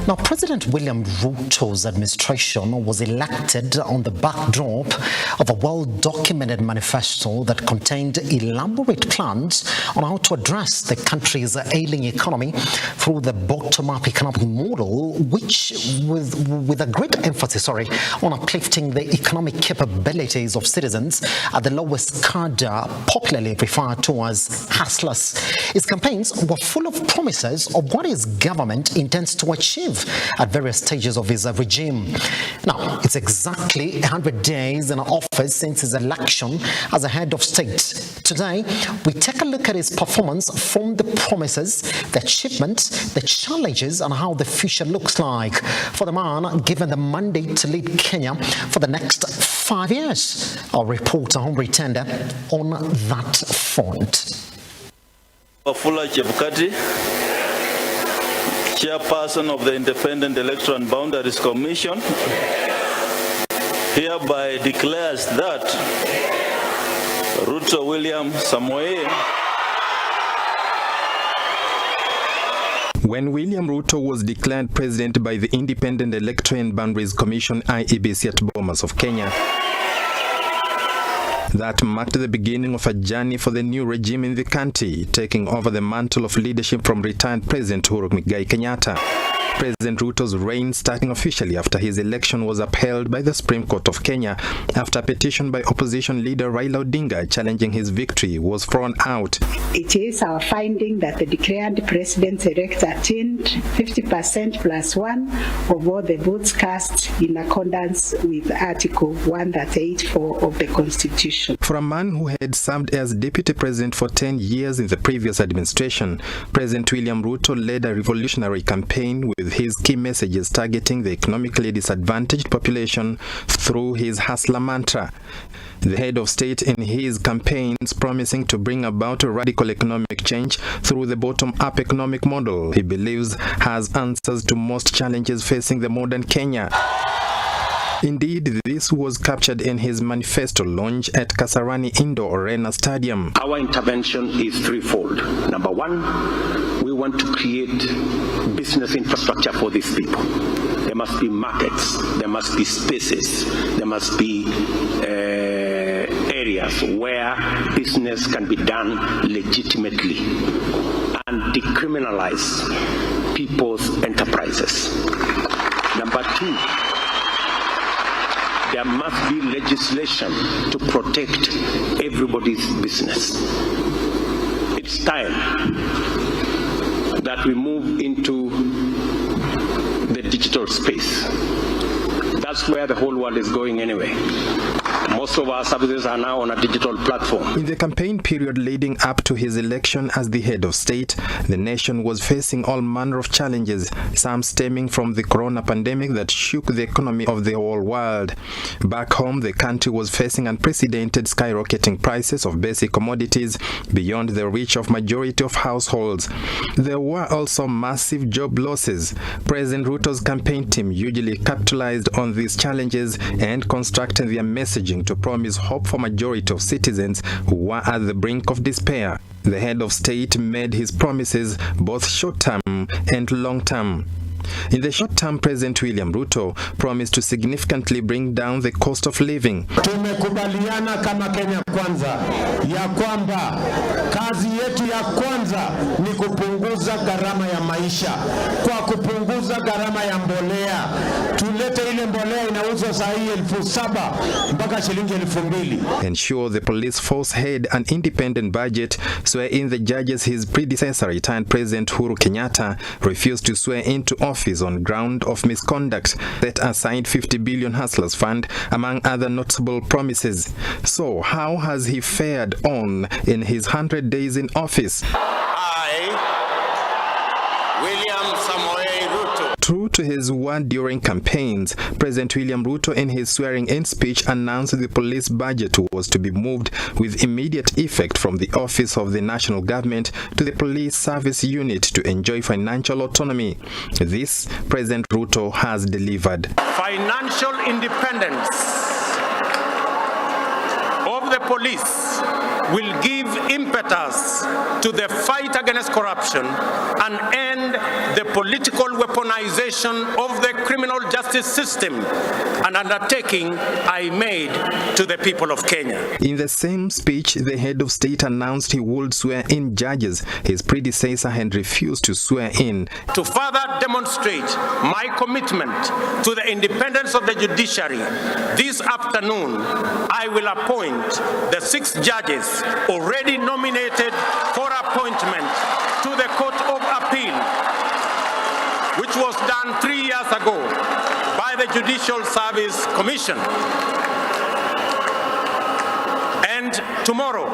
Now, President William Ruto's administration was elected on the backdrop of a well-documented manifesto that contained elaborate plans on how to address the country's ailing economy through the bottom-up economic model, which with a great emphasis on uplifting the economic capabilities of citizens at the lowest cadre, popularly referred to as hustlers. His campaigns were full of promises of what his government intends to achieve at various stages of his regime. Now, it's exactly 100 days in office since his election as a head of state. Today, we take a look at his performance from the promises, the achievements, the challenges, and how the future looks like for the man given the mandate to lead Kenya for the next 5 years. Our reporter, Hombre Tender, on that front. Wafula Chebukati, Chairperson of the Independent Electoral and Boundaries Commission, hereby declares that Ruto William Samoei. When William Ruto was declared president by the Independent Electoral and Boundaries Commission IEBC at Bomas of Kenya, that marked the beginning of a journey for the new regime in the country, taking over the mantle of leadership from retired President Uhuru Muigai Kenyatta. President Ruto's reign starting officially after his election was upheld by the Supreme Court of Kenya after a petition by opposition leader Raila Odinga challenging his victory was thrown out. It is our finding that the declared president-elect attained 50% plus one of all the votes cast in accordance with Article 138(4) of the Constitution. For a man who had served as deputy president for 10 years in the previous administration, President William Ruto led a revolutionary campaign with his key messages targeting the economically disadvantaged population through his hustler mantra. The head of state in his campaigns promising to bring about a radical economic change through the bottom-up economic model he believes has answers to most challenges facing the modern Kenya. Indeed, this was captured in his manifesto launch at Kasarani Indoor Arena Stadium. Our intervention is threefold. Number one, we want to create business infrastructure for these people. There must be markets, there must be spaces, there must be areas where business can be done legitimately and decriminalize people's enterprises. Number two, there must be legislation to protect everybody's business. It's time that we move into the digital space. That's where the whole world is going anyway. Most of our services are now on a digital platform. In the campaign period leading up to his election as the head of state, the nation was facing all manner of challenges, some stemming from the corona pandemic that shook the economy of the whole world. Back home, the country was facing unprecedented skyrocketing prices of basic commodities beyond the reach of majority of households. There were also massive job losses. President Ruto's campaign team usually capitalized on these challenges and constructed their messaging to promise hope for majority of citizens who were at the brink of despair. The head of state made his promises both short-term and long-term. In the short term, President William Ruto promised to significantly bring down the cost of living. Tumekubaliana kama Kenya Kwanza ya kwamba kazi yetu ya kwanza ni kupunguza gharama ya maisha. Kwa kupunguza gharama ya mbolea, tulete ile mbolea inauzwa saa hii 7,000 mpaka shilingi 2,000. Ensure the police force had an independent budget, swear in the judges his predecessor, retired President Uhuru Kenyatta, refused to swear into office on ground of misconduct, set aside 50 billion hustlers fund, among other notable promises. So how has he fared on in his 100 days in office? William Samoei Ruto. True to his word during campaigns, President William Ruto in his swearing-in speech announced the police budget was to be moved with immediate effect from the office of the national government to the police service unit to enjoy financial autonomy. This, President Ruto has delivered. Financial independence of the police will give give impetus to the fight against corruption and end the political weaponization of the criminal justice system, an undertaking I made to the people of Kenya. In the same speech, the head of state announced he would swear in judges his predecessor had refused to swear in. To further demonstrate my commitment to the independence of the judiciary, this afternoon I will appoint the 6 judges already nominated for appointment to the Court of Appeal, which was done 3 years ago by the Judicial Service Commission. And tomorrow,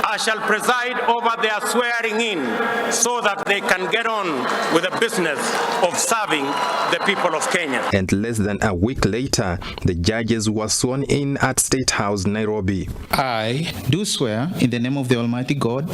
I shall preside over their swearing in so that they can get on with the business of serving the people of Kenya. And less than a week later, the judges were sworn in at State House, Nairobi. I do swear in the name of the Almighty God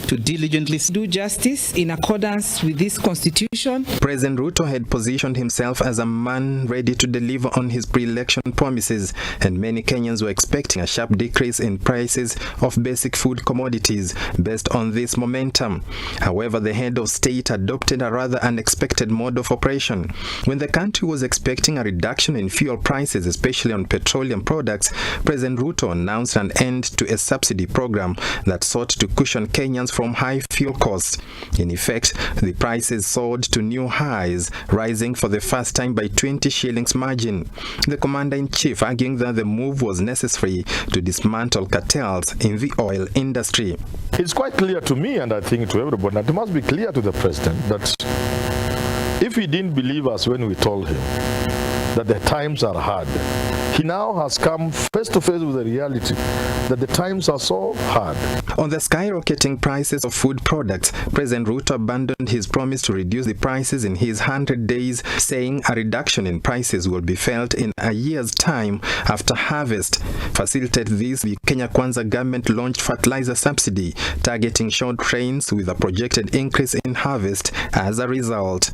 to diligently do justice in accordance with this constitution. President Ruto had positioned himself as a man ready to deliver on his pre-election promises, and many Kenyans were expecting a sharp decrease in prices of basic food commodities based on this momentum. However, the head of state adopted a rather unexpected mode of operation. When the country was expecting a reduction in fuel prices, especially on petroleum products, President Ruto announced an end to a subsidy program that sought to cushion Kenyans from high fuel costs. In effect, the prices soared to new highs, rising for the first time by 20 shillings margin. The commander-in-chief arguing that the move was necessary to dismantle cartels in the oil industry. It's quite clear to me, and I think to everybody, and it must be clear to the president, that if he didn't believe us when we told him that the times are hard, he now has come face to face with the reality that the times are so hard. On the skyrocketing prices of food products, President Ruto abandoned his promise to reduce the prices in his 100 days, saying a reduction in prices will be felt in a year's time after harvest. Facilitate this, the Kenya Kwanza government launched fertilizer subsidy, targeting short trains with a projected increase in harvest as a result.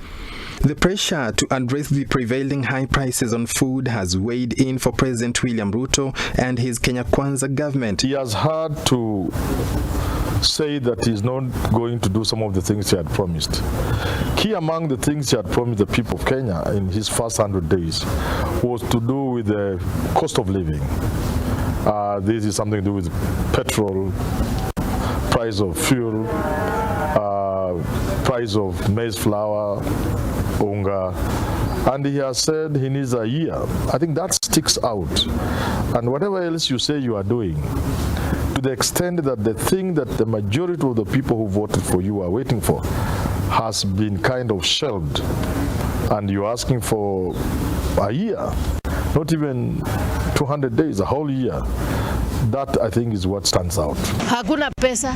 The pressure to address the prevailing high prices on food has weighed in for President William Ruto and his Kenya Kwanza government. He has had to say that he's not going to do some of the things he had promised. Key among the things he had promised the people of Kenya in his first 100 days was to do with the cost of living. This is something to do with petrol, price of fuel, price of maize flour, unga, and he has said he needs a year. I think that sticks out. And whatever else you say you are doing, to the extent that the thing that the majority of the people who voted for you are waiting for has been kind of shelved, and you're asking for a year, not even 200 days, a whole year. That, I think, is what stands out. Hakuna pesa,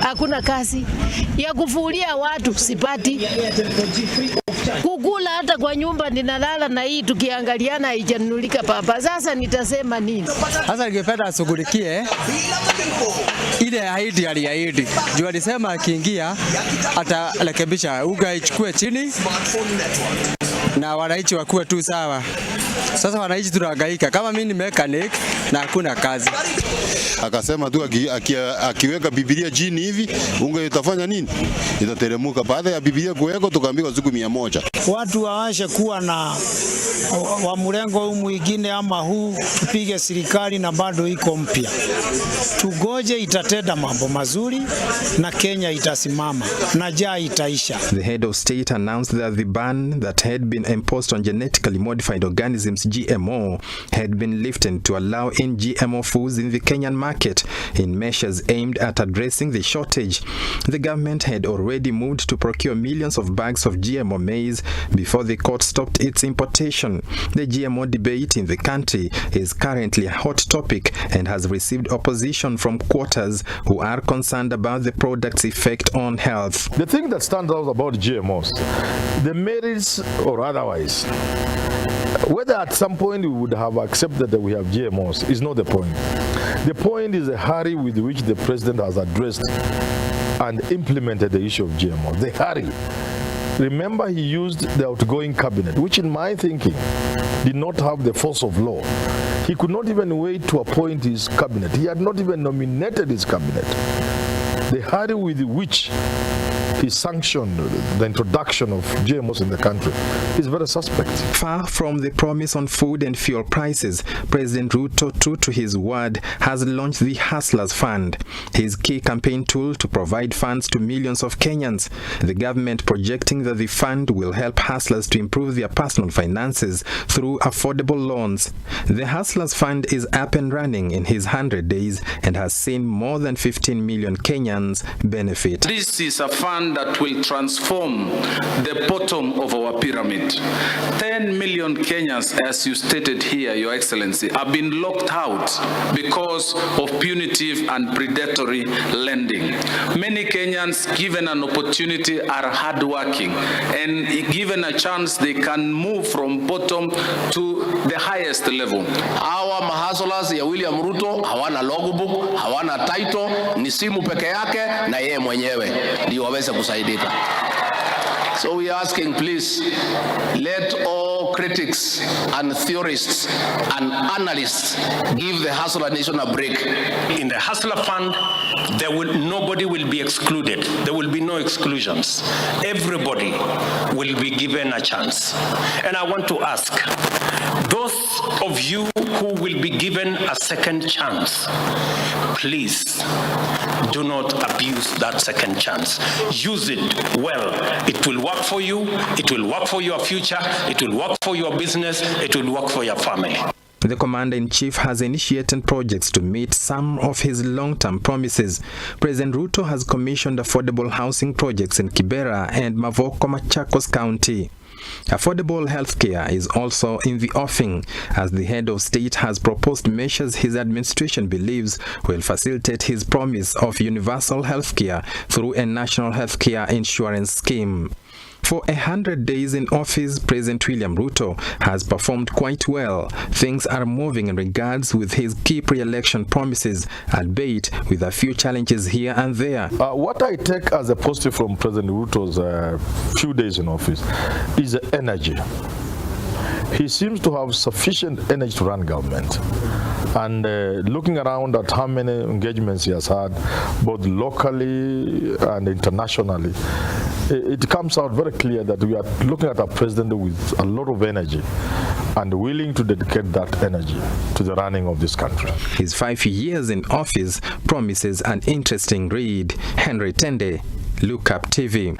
hakuna kazi ya kufulia watu sipati. Kukula hata kwa nyumba ninalala na hii tukiangaliana haijanunulika papa. Sasa nitasema nini? Sasa ningependa ashughulikie ile ahadi aliahidi. Juu alisema akiingia atarekebisha uga ichukue chini na wananchi wakuwe tu sawa. Sasa wananchi tunahangaika. Kama mimi ni mechanic na hakuna kazi. Akasema tu akiweka Biblia chini hivi, unga itafanya nini? Itateremuka. Baada ya Biblia kuweka tukaambiwa siku 100. Watu waashe kuwa na wa mrengo huu mwingine ama huu, tupige serikali na bado iko mpya. Tugoje, itatenda mambo mazuri na Kenya itasimama na njaa itaisha. The head of state announced that the ban that had been imposed on genetically modified organisms GMO had been lifted to allow in GMO foods in the Kenyan market in measures aimed at addressing the shortage. The government had already moved to procure millions of bags of GMO maize before the court stopped its importation. The GMO debate in the country is currently a hot topic and has received opposition from quarters who are concerned about the product's effect on health. The thing that stands out about GMOs, the merits or otherwise, whether at some point we would have accepted that we have GMOs is not the point. The point is the hurry with which the president has addressed and implemented the issue of GMO. The hurry. Remember, he used the outgoing cabinet, which in my thinking did not have the force of law. He could not even wait to appoint his cabinet. He had not even nominated his cabinet. The hurry with which he sanctioned the introduction of GMOs in the country is very suspect. Far from the promise on food and fuel prices, President Ruto, true to his word, has launched the Hustlers Fund, his key campaign tool to provide funds to millions of Kenyans. The government projecting that the fund will help hustlers to improve their personal finances through affordable loans. The Hustlers Fund is up and running in his 100 days and has seen more than 15 million Kenyans benefit. This is a fund that will transform the bottom of our pyramid. 10 million Kenyans, as you stated here, Your Excellency, have been locked out because of punitive and predatory lending. Many Kenyans, given an opportunity, are hardworking, and given a chance, they can move from bottom to the highest level. Hawa mahasulas ya William Ruto hawana logbook, hawana title, ni simu peke yake na yeye mwenyewe ndio waweze kusaidika. So we are asking, please, let all critics and theorists and analysts give the Hustler Nation a break. In the Hustler Fund, nobody will be excluded. There will be no exclusions. Everybody will be given a chance. And I want to ask, those of you who will be given a second chance, please do not abuse that second chance. Use it well. It will work for you. It will work for your future. It will work for your business. It will work for your family. The Commander-in-Chief has initiated projects to meet some of his long-term promises. President Ruto has commissioned affordable housing projects in Kibera and Mavoko, Machakos County. Affordable healthcare is also in the offing, as the head of state has proposed measures his administration believes will facilitate his promise of universal healthcare through a national healthcare insurance scheme. For 100 days in office, President William Ruto has performed quite well. Things are moving in regards with his key pre-election promises, albeit with a few challenges here and there. What I take as a positive from President Ruto's few days in office is the energy. He seems to have sufficient energy to run government. And looking around at how many engagements he has had, both locally and internationally, it comes out very clear that we are looking at a president with a lot of energy and willing to dedicate that energy to the running of this country. His 5 years in office promises an interesting read. Henry Tende, Look Up TV.